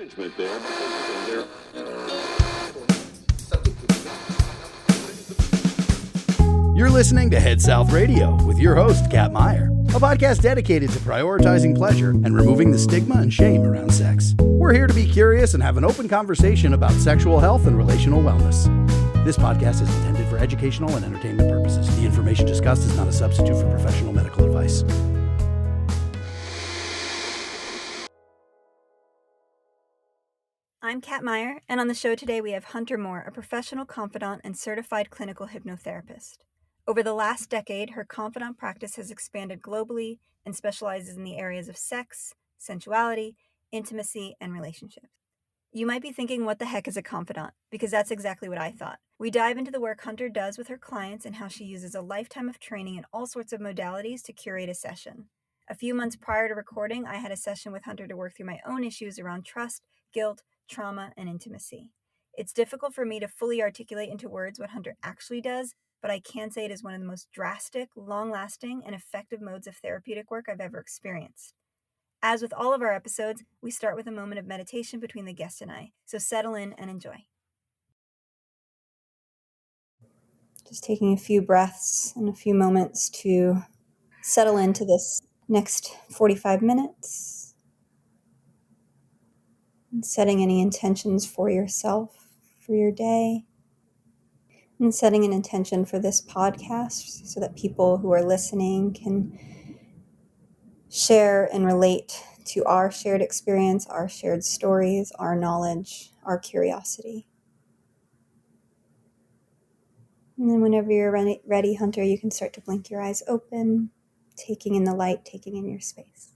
management there. And You're listening to Head South Radio with your host, Kat Meyer, a podcast dedicated to prioritizing pleasure and removing the stigma and shame around sex. We're here to be curious and have an open conversation about sexual health and relational wellness. This podcast is intended for educational and entertainment purposes. The information discussed is not a substitute for professional medical advice. I'm Kat Meyer, and on the show today we have Hunter Moore, a professional confidant and certified clinical hypnotherapist. Over the last decade, her confidant practice has expanded globally and specializes in the areas of sex, sensuality, intimacy, and relationships. You might be thinking, what the heck is a confidant? Because that's exactly what I thought. We dive into the work Hunter does with her clients and how she uses a lifetime of training in all sorts of modalities to curate a session. A few months prior to recording, I had a session with Hunter to work through my own issues around trust, guilt, trauma, and intimacy. It's difficult for me to fully articulate into words what Hunter actually does, but I can say it is one of the most drastic, long-lasting, and effective modes of therapeutic work I've ever experienced. As with all of our episodes, we start with a moment of meditation between the guest and I, so settle in and enjoy. Just taking a few breaths and a few moments to settle into this next 45 minutes. And setting any intentions for yourself, for your day. And setting an intention for this podcast so that people who are listening can share and relate to our shared experience, our shared stories, our knowledge, our curiosity. And then whenever you're ready, Hunter, you can start to blink your eyes open, taking in the light, taking in your space.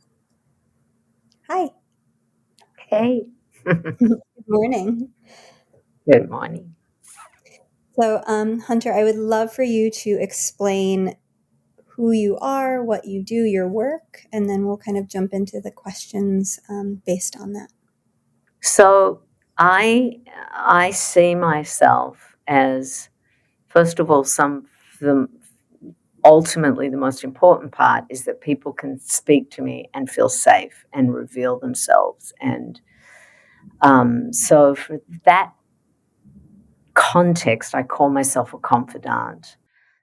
Hi. Hey. Good morning. Good morning. So, Hunter, I would love for you to explain who you are, what you do, your work, and then we'll kind of jump into the questions based on that. So I see myself as, first of all, ultimately the most important part is that people can speak to me and feel safe and reveal themselves. And so for that context, I call myself a confidant,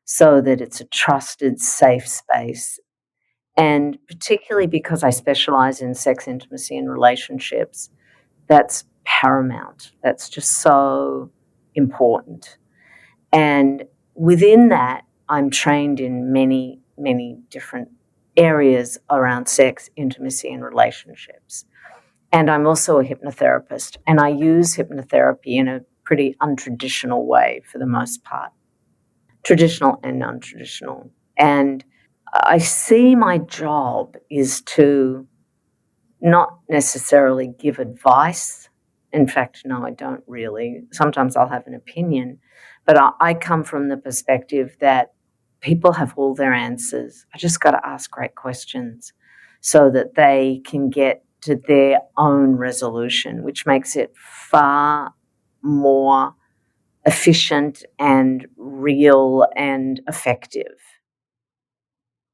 so that it's a trusted, safe space. And particularly because I specialize in sex, intimacy, and relationships, that's paramount. That's just so important. And within that, I'm trained in many, many different areas around sex, intimacy, and relationships. And I'm also a hypnotherapist, and I use hypnotherapy in a pretty untraditional way for the most part, traditional and non-traditional. And I see my job is to not necessarily give advice. In fact, no, I don't really. Sometimes I'll have an opinion, but I come from the perspective that people have all their answers. I just got to ask great questions so that they can get to their own resolution, which makes it far more efficient and real and effective.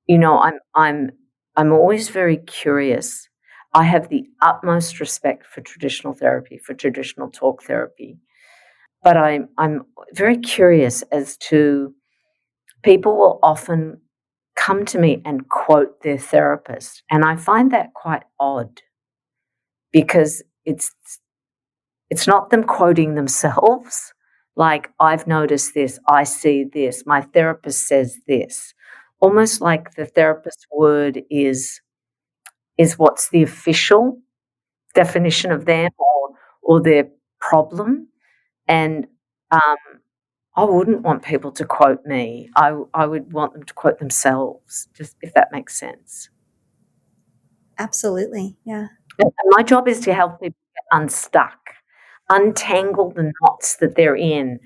You know, I'm always very curious. I have the utmost respect for traditional therapy, for traditional talk therapy, but I'm very curious as to, people will often come to me and quote their therapist, and I find that quite odd because it's not them quoting themselves. Like, I've noticed this, I see this, my therapist says this. Almost like the therapist's word is what's the official definition of them or their problem. And I wouldn't want people to quote me. I would want them to quote themselves, just if that makes sense. Absolutely, yeah. And my job is to help people get unstuck, untangle the knots that they're in.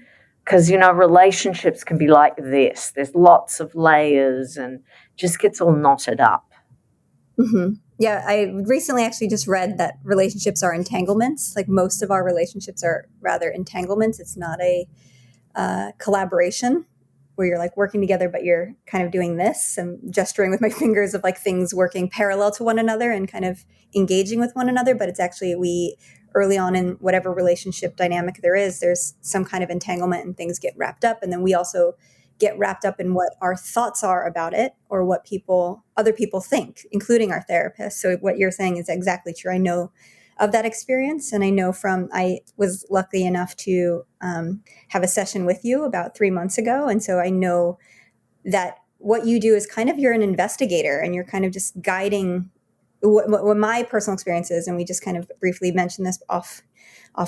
Because, you know, relationships can be like this. There's lots of layers and just gets all knotted up. Mm-hmm. Yeah, I recently actually just read that relationships are entanglements. Like, most of our relationships are rather entanglements. It's not a collaboration where you're like working together, but you're kind of doing this and gesturing with my fingers of like things working parallel to one another and kind of engaging with one another. But it's actually, we early on in whatever relationship dynamic there is, there's some kind of entanglement and things get wrapped up. And then we also get wrapped up in what our thoughts are about it or what other people think, including our therapist. So what you're saying is exactly true. I know of that experience. And I was lucky enough to have a session with you about 3 months ago. And so I know that what you do is kind of, you're an investigator and you're kind of just guiding what my personal experience is. And we just kind of briefly mentioned this off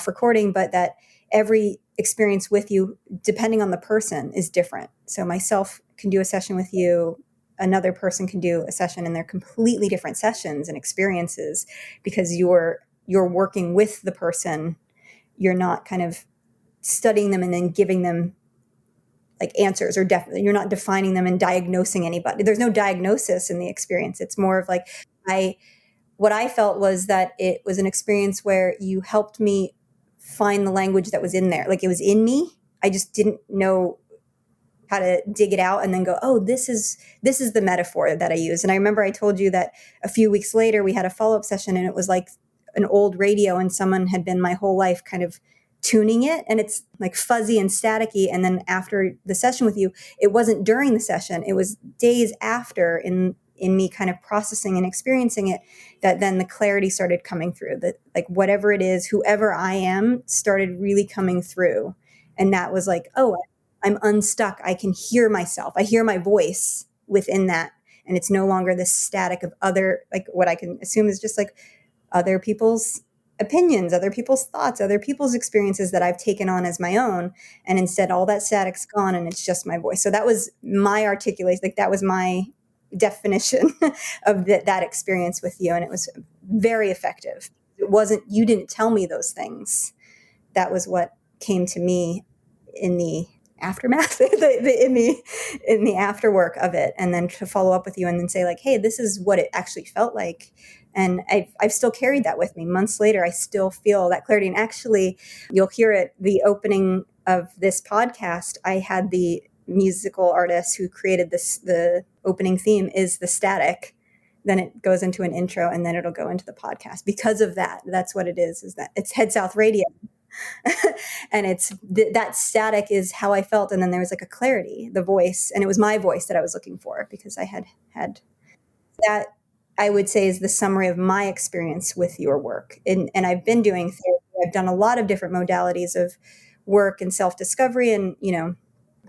recording, but that every experience with you, depending on the person, is different. So myself can do a session with you, another person can do a session, and they're completely different sessions and experiences because you're working with the person. You're not kind of studying them and then giving them like answers, or definitely you're not defining them and diagnosing anybody. There's no diagnosis in the experience. It's more of like, what I felt was that it was an experience where you helped me find the language that was in there. Like it was in me. I just didn't know how to dig it out and then go, oh, this is the metaphor that I use. And I remember I told you that a few weeks later we had a follow-up session, and it was like an old radio, and someone had been my whole life kind of tuning it, and it's like fuzzy and staticky. And then after the session with you, it wasn't during the session, it was days after in me kind of processing and experiencing it, that then the clarity started coming through, that like whatever it is, whoever I am, started really coming through. And that was like, oh, I'm unstuck. I can hear myself. I hear my voice within that. And it's no longer this static of other, like what I can assume is just like other people's opinions, other people's thoughts, other people's experiences that I've taken on as my own. And instead, all that static's gone and it's just my voice. So that was my articulation. Like that was my definition of that experience with you. And it was very effective. It wasn't, you didn't tell me those things. That was what came to me in the aftermath, in the afterwork of it. And then to follow up with you and then say like, hey, this is what it actually felt like. And I've still carried that with me. Months later, I still feel that clarity. And actually, you'll hear it, the opening of this podcast, I had the musical artist who created the opening theme is the static. Then it goes into an intro, and then it'll go into the podcast. Because of that, that's what it is that it's Head South Radio. And it's that static is how I felt. And then there was like a clarity, the voice, and it was my voice that I was looking for, because I had that, I would say, is the summary of my experience with your work. And I've been doing therapy. I've done a lot of different modalities of work and self-discovery and,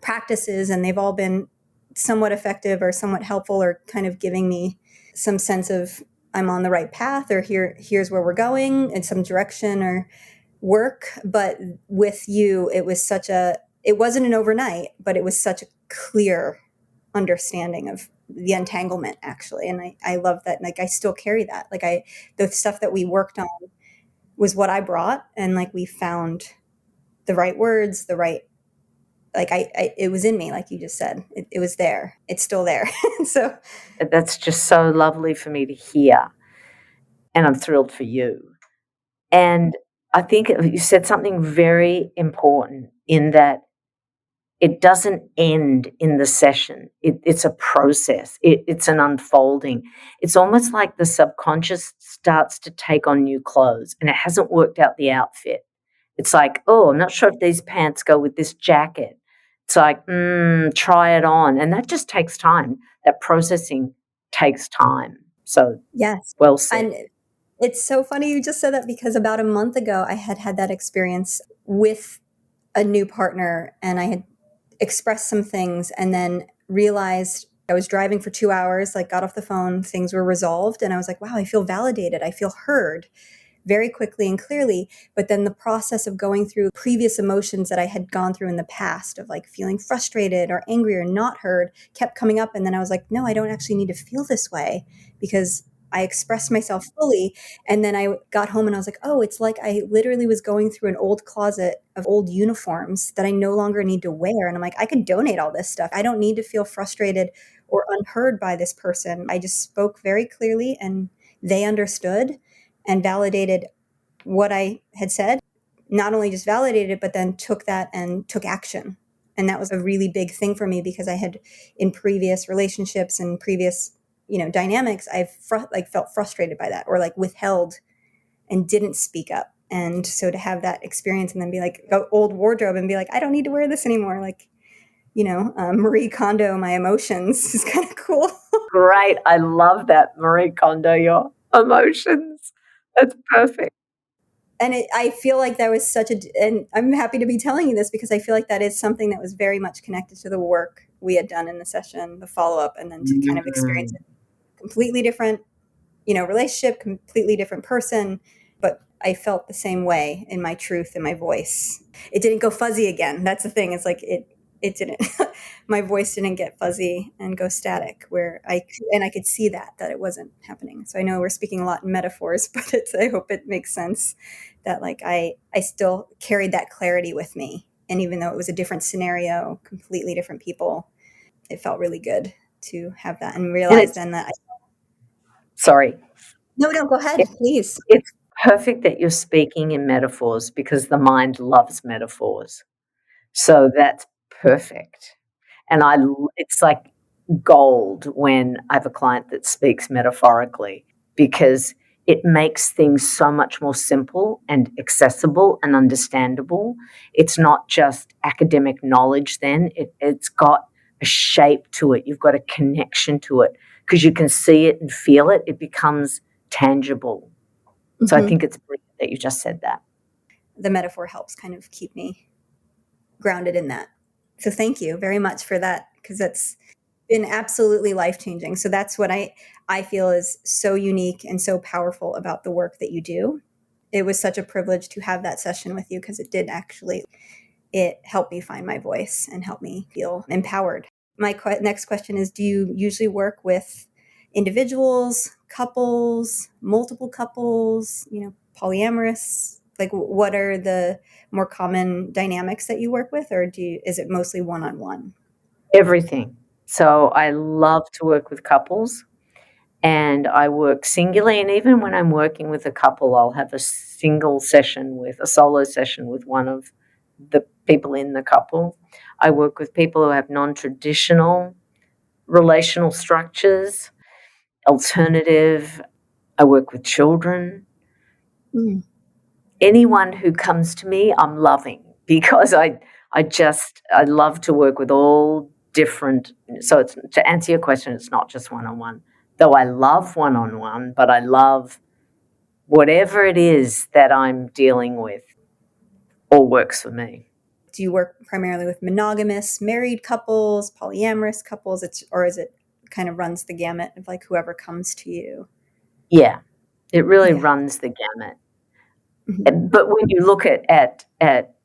practices, and they've all been somewhat effective or somewhat helpful, or kind of giving me some sense of I'm on the right path, or here's where we're going in some direction or work. But with you, it wasn't an overnight, but it was such a clear understanding of the entanglement, actually. And I love that. Like, I still carry that. Like the stuff that we worked on was what I brought, and like we found the right words, it was in me, like you just said. It was there. It's still there. So That's just so lovely for me to hear. And I'm thrilled for you. And I think you said something very important in that it doesn't end in the session. It's a process. It's an unfolding. It's almost like the subconscious starts to take on new clothes, and it hasn't worked out the outfit. It's like, oh, I'm not sure if these pants go with this jacket. It's like, try it on. And that just takes time. That processing takes time. So, yes. Well said. And it's so funny you just said that, because about a month ago, I had that experience with a new partner, and I had expressed some things and then realized I was driving for 2 hours, like got off the phone, things were resolved. And I was like, wow, I feel validated. I feel heard very quickly and clearly. But then the process of going through previous emotions that I had gone through in the past, of like feeling frustrated or angry or not heard, kept coming up. And then I was like, no, I don't actually need to feel this way, because I expressed myself fully. And then I got home and I was like, oh, it's like I literally was going through an old closet of old uniforms that I no longer need to wear. And I'm like, I could donate all this stuff. I don't need to feel frustrated or unheard by this person. I just spoke very clearly, and they understood and validated what I had said. Not only just validated it, but then took that and took action. And that was a really big thing for me, because I had, in previous relationships and previous dynamics, I've felt frustrated by that, or like withheld and didn't speak up. And so to have that experience and then be like, go old wardrobe and be like, I don't need to wear this anymore. Like, Marie Kondo, my emotions is kind of cool. Great. I love that, Marie Kondo, your emotions. That's perfect. And I feel like that was and I'm happy to be telling you this because I feel like that is something that was very much connected to the work we had done in the session, the follow-up, and then to kind of experience it completely different, relationship, completely different person. But I felt the same way in my truth and my voice. It didn't go fuzzy again. That's the thing. It's like it didn't, my voice didn't get fuzzy and go static I could see that it wasn't happening. So I know we're speaking a lot in metaphors, but I hope it makes sense that like I still carried that clarity with me. And even though it was a different scenario, completely different people, it felt really good to have that and realize then that sorry. No, go ahead, please. It's perfect that you're speaking in metaphors because the mind loves metaphors. So that's perfect. And it's like gold when I have a client that speaks metaphorically because it makes things so much more simple and accessible and understandable. It's not just academic knowledge then. It's got a shape to it. You've got a connection to it because you can see it and feel it. It becomes tangible. So I think it's brilliant that you just said that. The metaphor helps kind of keep me grounded in that. So thank you very much for that because that's been absolutely life-changing. So that's what I feel is so unique and so powerful about the work that you do. It was such a privilege to have that session with you because it helped me find my voice and helped me feel empowered. My next question is, do you usually work with individuals, couples, multiple couples, polyamorous? Like, what are the more common dynamics that you work with, or is it mostly one-on-one? Everything. So I love to work with couples and I work singly. And even when I'm working with a couple, I'll have a solo session with one of the people in the couple. I work with people who have non-traditional relational structures, alternative. I work with children. Anyone who comes to me, I'm loving because I love to work with all different. So to answer your question, it's not just one-on-one. Though I love one-on-one, but I love whatever it is that I'm dealing with. All works for me. Do you work primarily with monogamous married couples, polyamorous couples, or is it kind of runs the gamut of like whoever comes to you? Yeah, it really runs the gamut. Mm-hmm. But when you look at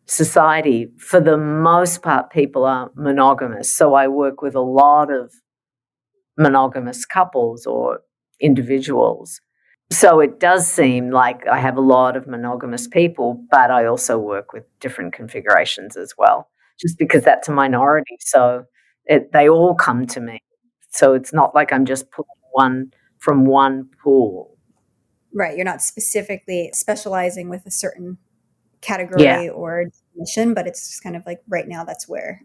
society, for the most part, people are monogamous. So I work with a lot of monogamous couples or individuals. So it does seem like I have a lot of monogamous people, but I also work with different configurations as well, just because that's a minority. So they all come to me. So it's not like I'm just pulling one from one pool. Right. You're not specifically specializing with a certain category or definition, but it's just kind of like right now that's where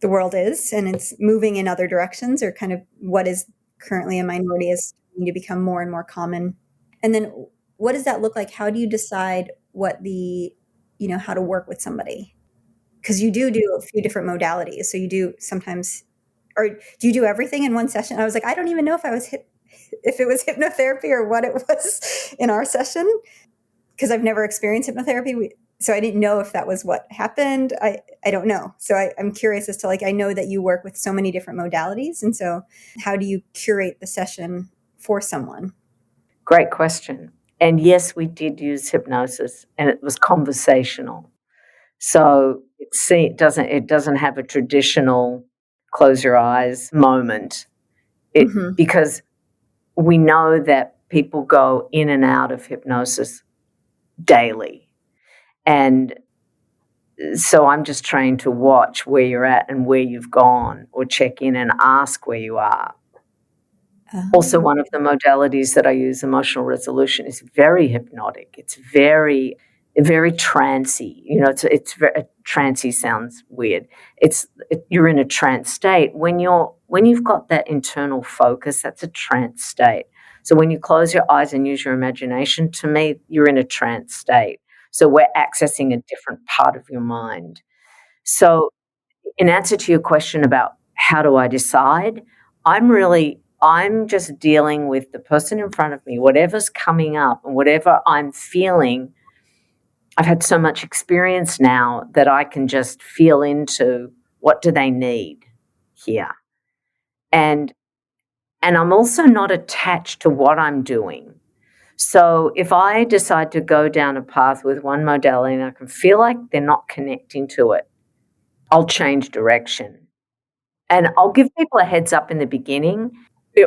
the world is, and it's moving in other directions, or kind of what is currently a minority is going to become more and more common. And then what does that look like? How do you decide how to work with somebody? Because you do a few different modalities. So you do sometimes, or do you do everything in one session? I was like, I don't even know if it was hypnotherapy or what it was in our session, because I've never experienced hypnotherapy. So I didn't know if that was what happened. I don't know. So I'm curious as to, like, I know that you work with so many different modalities. And so how do you curate the session for someone? Great question. And yes, we did use hypnosis, and it was conversational. So it doesn't have a traditional close your eyes moment. Because we know that people go in and out of hypnosis daily. And so I'm just trained to watch where you're at and where you've gone, or check in and ask where you are. Also, one of the modalities that I use, emotional resolution, is very hypnotic. It's very, very trancy. It's very trancy sounds weird. You're in a trance state when you've got that internal focus. That's a trance state. So when you close your eyes and use your imagination, to me, you're in a trance state. So we're accessing a different part of your mind. So in answer to your question about how do I decide, I'm just dealing with the person in front of me, whatever's coming up and whatever I'm feeling. I've had so much experience now that I can just feel into what do they need here. And I'm also not attached to what I'm doing. So if I decide to go down a path with one modality and I can feel like they're not connecting to it, I'll change direction. And I'll give people a heads up in the beginning,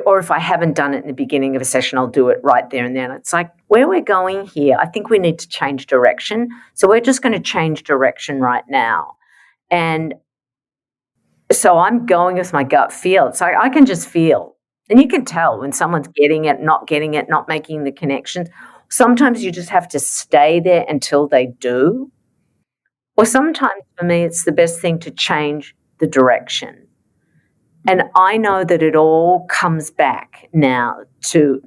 or if I haven't done it in the beginning of a session, I'll do it right there and then. It's like, where we're going here, I think we need to change direction. So we're just going to change direction right now. And so I'm going with my gut feel. So I can just feel. And you can tell when someone's getting it, not making the connections. Sometimes you just have to stay there until they do. Or sometimes for me, it's the best thing to change the direction. And I know that it all comes back now to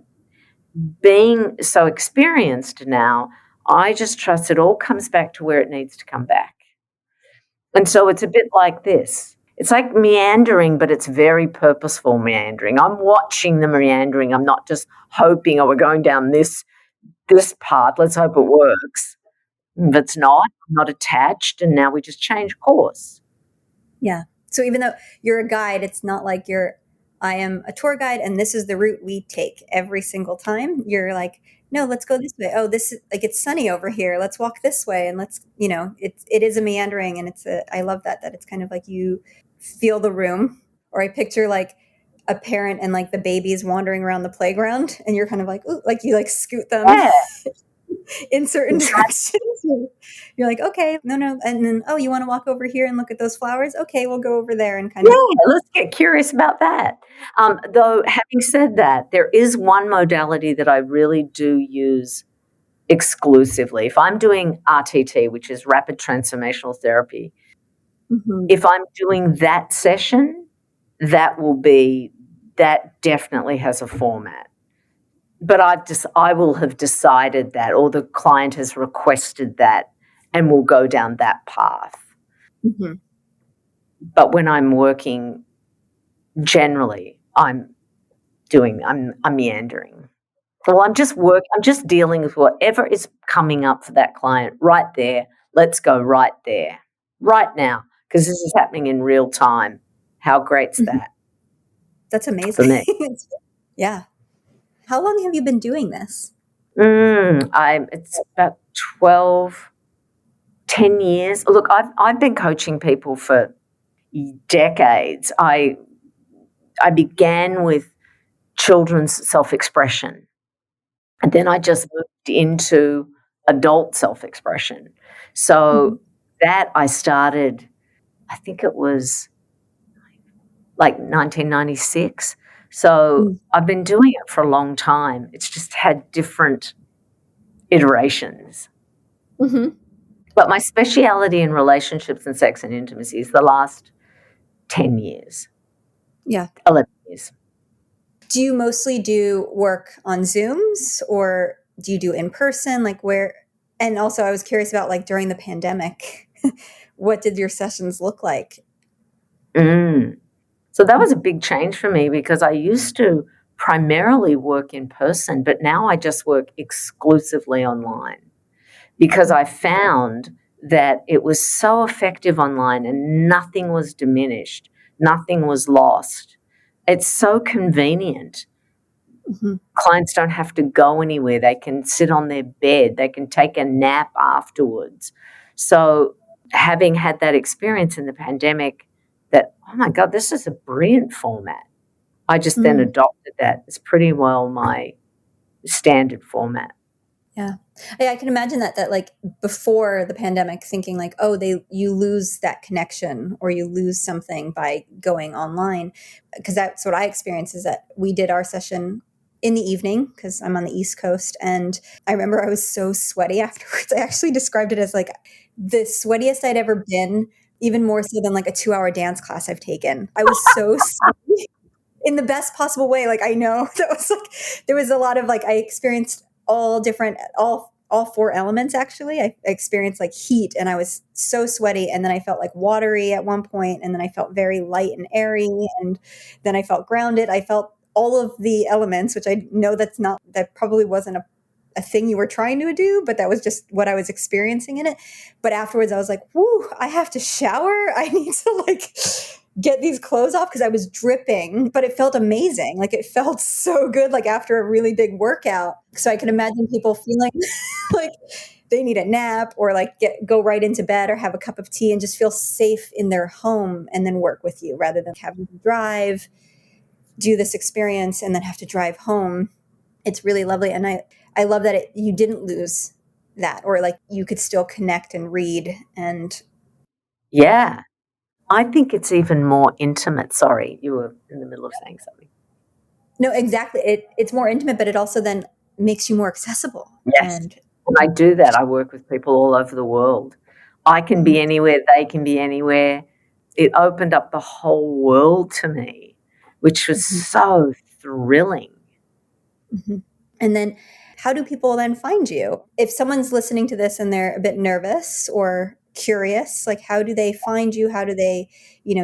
being so experienced now. I just trust it all comes back to where it needs to come back. And so it's a bit like this. It's like meandering, but it's very purposeful meandering. I'm watching the meandering. I'm not just hoping, oh, we're going down this path. Let's hope it works. If it's not, I'm not attached, and now we just change course. Yeah. So even though you're a guide, it's not like I am a tour guide and this is the route we take every single time. You're like, no, let's go this way. Oh, this is like, it's sunny over here. Let's walk this way. And it is a meandering. And I love that it's kind of like you feel the room, or I picture like a parent and like the babies wandering around the playground and you're kind of like, ooh, like you like scoot them. Yeah. In certain directions. You're like, okay, no. And then, oh, you want to walk over here and look at those flowers? Okay, we'll go over there and kind of. Yeah, let's get curious about that. Though, having said that, there is one modality that I really do use exclusively. If I'm doing RTT, which is rapid transformational therapy, if I'm doing that session, that definitely has a format. But I will have decided that, or the client has requested that, and we'll go down that path. Mm-hmm. But when I'm working, generally, I'm meandering. Well, I'm just dealing with whatever is coming up for that client right there. Let's go right there, right now, because this is happening in real time. How great's that? That's amazing. For me. Yeah. How long have you been doing this? It's about 10 years. Look, I've been coaching people for decades. I began with children's self-expression, and then I just moved into adult self-expression. So that I started, I think it was like 1996. So I've been doing it for a long time. It's just had different iterations. Mm-hmm. But my speciality in relationships and sex and intimacy is the last 10 years. Yeah. 11 years. Do you mostly do work on Zooms or do you do in person? Like where? And also I was curious about like during the pandemic, what did your sessions look like? So that was a big change for me because I used to primarily work in person, but now I just work exclusively online because I found that it was so effective online and nothing was diminished, nothing was lost. It's so convenient. Mm-hmm. Clients don't have to go anywhere. They can sit on their bed. They can take a nap afterwards. So having had that experience in the pandemic, that, oh my God, this is a brilliant format. I just then adopted that. It's pretty well my standard format. Yeah. I can imagine that like before the pandemic thinking like, oh, you lose that connection or you lose something by going online. Because that's what I experienced is that we did our session in the evening because I'm on the East Coast. And I remember I was so sweaty afterwards. I actually described it as like the sweatiest I'd ever been, even more so than like a 2-hour dance class I've taken. I was so sweaty in the best possible way. Like I know that was like, there was a lot of like, I experienced all all four elements actually. I experienced like heat and I was so sweaty, and then I felt like watery at one point, and then I felt very light and airy, and then I felt grounded. I felt all of the elements, which I know that probably wasn't a thing you were trying to do, but that was just what I was experiencing in it. But afterwards I was like, whoo, I have to shower. I need to like get these clothes off because I was dripping, but it felt amazing. Like it felt so good, like after a really big workout. So I can imagine people feeling like they need a nap or like go right into bed or have a cup of tea and just feel safe in their home and then work with you rather than having to drive, do this experience and then have to drive home. It's really lovely. And I love that you didn't lose that, or like you could still connect and read. And Yeah. I think it's even more intimate. Sorry, you were in the middle of saying something. no, exactly. It's more intimate, but it also then makes you more accessible. Yes. And I do that. I work with people all over the world. I can be anywhere, they can be anywhere. It opened up the whole world to me, which was so thrilling. Mm-hmm. And then how do people then find you? If someone's listening to this and they're a bit nervous or curious, like how do they find you? How do they,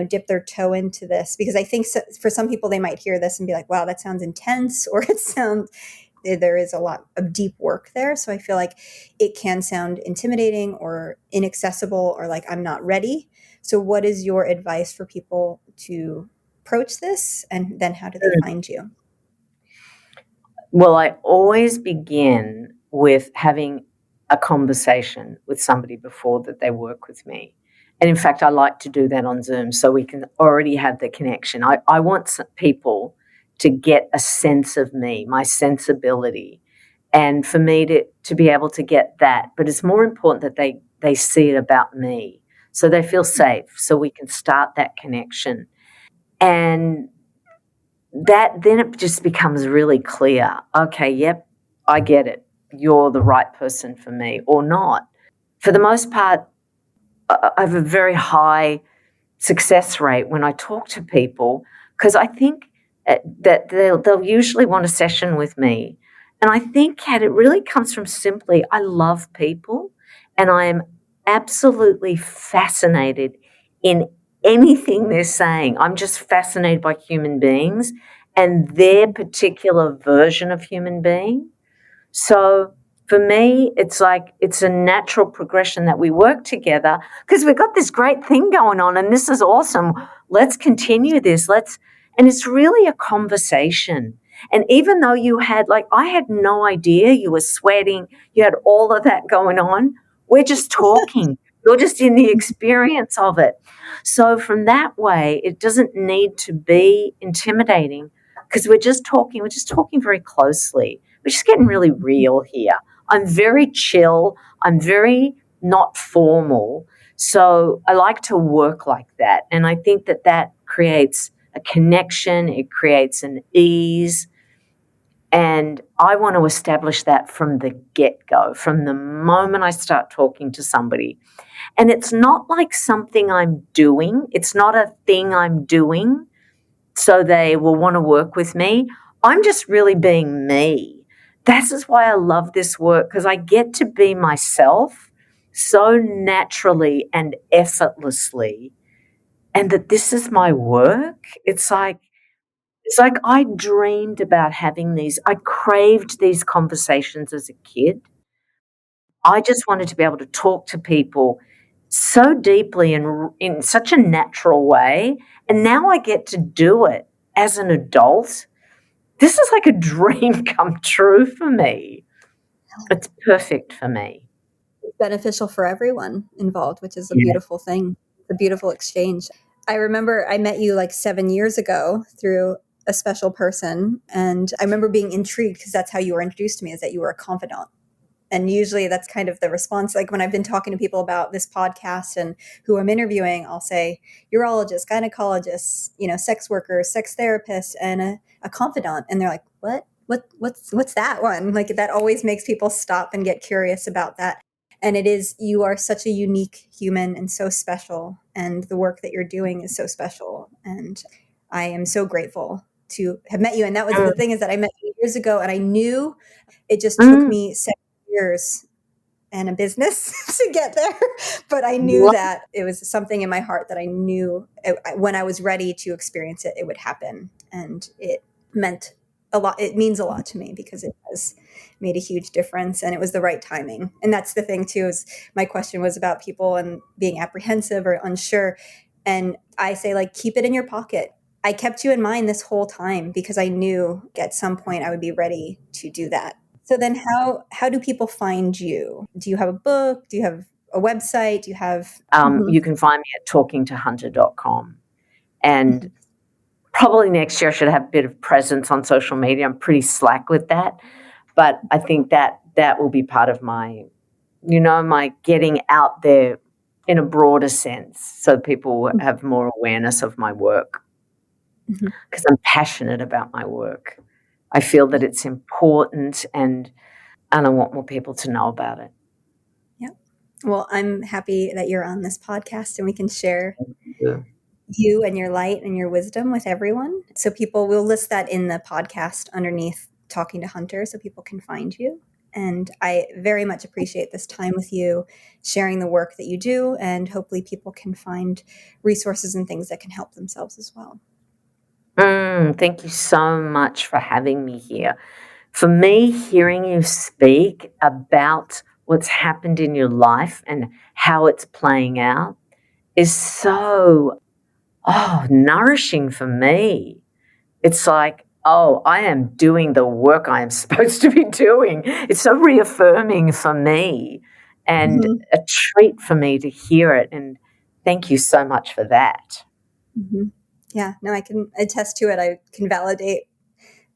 dip their toe into this? Because I think for some people, they might hear this and be like, wow, that sounds intense, or there is a lot of deep work there. So I feel like it can sound intimidating or inaccessible or like I'm not ready. So what is your advice for people to approach this? And then how do they find you? Well, I always begin with having a conversation with somebody before that they work with me. And in fact, I like to do that on Zoom so we can already have the connection. I want people to get a sense of me, my sensibility, and for me to be able to get that. But it's more important that they see it about me so they feel safe, so we can start that connection. And that then it just becomes really clear. Okay, yep, I get it. You're the right person for me or not. For the most part, I have a very high success rate when I talk to people because I think that they'll usually want a session with me. And I think, Kat, it really comes from simply I love people and I am absolutely fascinated in anything they're saying. I'm just fascinated by human beings and their particular version of human being. So for me, it's like it's a natural progression that we work together because we've got this great thing going on and this is awesome. Let's continue this. And it's really a conversation. And even though I had no idea you were sweating, you had all of that going on, we're just talking. You're just in the experience of it. So from that way, it doesn't need to be intimidating because we're just talking very closely. We're just getting really real here. I'm very chill. I'm very not formal. So I like to work like that. And I think that creates a connection. It creates an ease. And I want to establish that from the get-go, from the moment I start talking to somebody. And it's not like something I'm doing. It's not a thing I'm doing so they will want to work with me. I'm just really being me. This is why I love this work because I get to be myself so naturally and effortlessly, and that this is my work. It's like I dreamed about having these. I craved these conversations as a kid. I just wanted to be able to talk to people so deeply and in such a natural way, and now I get to do it as an adult. This is like a dream come true for me. It's perfect for me. It's beneficial for everyone involved, which is a beautiful thing. It's a beautiful exchange. I remember I met you like 7 years ago through a special person. And I remember being intrigued because that's how you were introduced to me, is that you were a confidant. And usually that's kind of the response. Like when I've been talking to people about this podcast and who I'm interviewing, I'll say urologists, gynecologists, sex workers, sex therapists, and a confidant. And they're like, what? What's that one? Like that always makes people stop and get curious about that. And you are such a unique human and so special. And the work that you're doing is so special. And I am so grateful to have met you. And that was the thing, is that I met you years ago and I knew it just took me 7 years and a business to get there. But I knew that it was something in my heart that I knew when I was ready to experience it, it would happen. And it meant a lot. It means a lot to me because it has made a huge difference, and it was the right timing. And that's the thing too, is my question was about people and being apprehensive or unsure. And I say, like, keep it in your pocket. I kept you in mind this whole time because I knew at some point I would be ready to do that. So then how do people find you? Do you have a book? Do you have a website? Do you have... You can find me at talkingtohunter.com. And probably next year I should have a bit of presence on social media. I'm pretty slack with that. But I think that will be part of my, my getting out there in a broader sense so people have more awareness of my work. Because I'm passionate about my work. I feel that it's important and I want more people to know about it. Yeah. Well, I'm happy that you're on this podcast and we can share you and your light and your wisdom with everyone. So people will list that in the podcast underneath Talking to Hunter so people can find you. And I very much appreciate this time with you, sharing the work that you do, and hopefully people can find resources and things that can help themselves as well. Thank you so much for having me here. For me, hearing you speak about what's happened in your life and how it's playing out is so nourishing for me. It's like, I am doing the work I am supposed to be doing. It's so reaffirming for me and a treat for me to hear it. And thank you so much for that. Yeah, no, I can attest to it. I can validate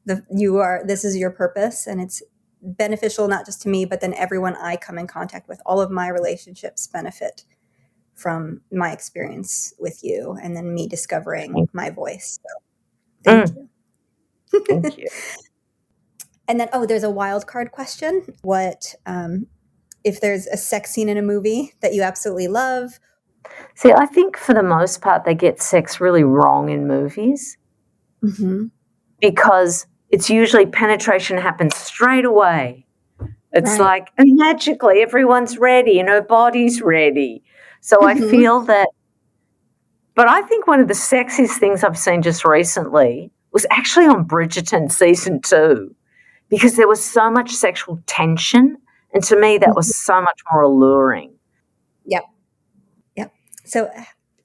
this is your purpose, and it's beneficial not just to me, but then everyone I come in contact with. All of my relationships benefit from my experience with you, and then me discovering my voice. So thank you. Thank you. And then, there's a wild card question. What if there's a sex scene in a movie that you absolutely love? See, I think for the most part, they get sex really wrong in movies because it's usually penetration happens straight away. It's like magically everyone's ready and her body's ready. So I feel that, but I think one of the sexiest things I've seen just recently was actually on Bridgerton season 2 because there was so much sexual tension, and to me that was so much more alluring. Yep. So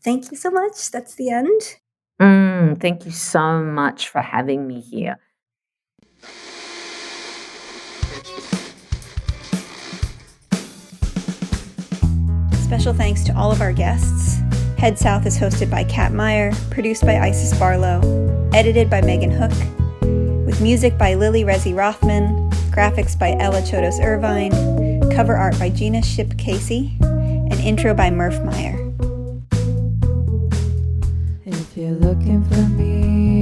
thank you so much. That's the end. Thank you so much for having me here. Special thanks to all of our guests. Head South is hosted by Kat Meyer, produced by Isis Barlow, edited by Megan Hook, with music by Lily Rezi Rothman, graphics by Ella Chodos Irvine, cover art by Gina Ship Casey, and intro by Murph Meyer. If you're looking for me,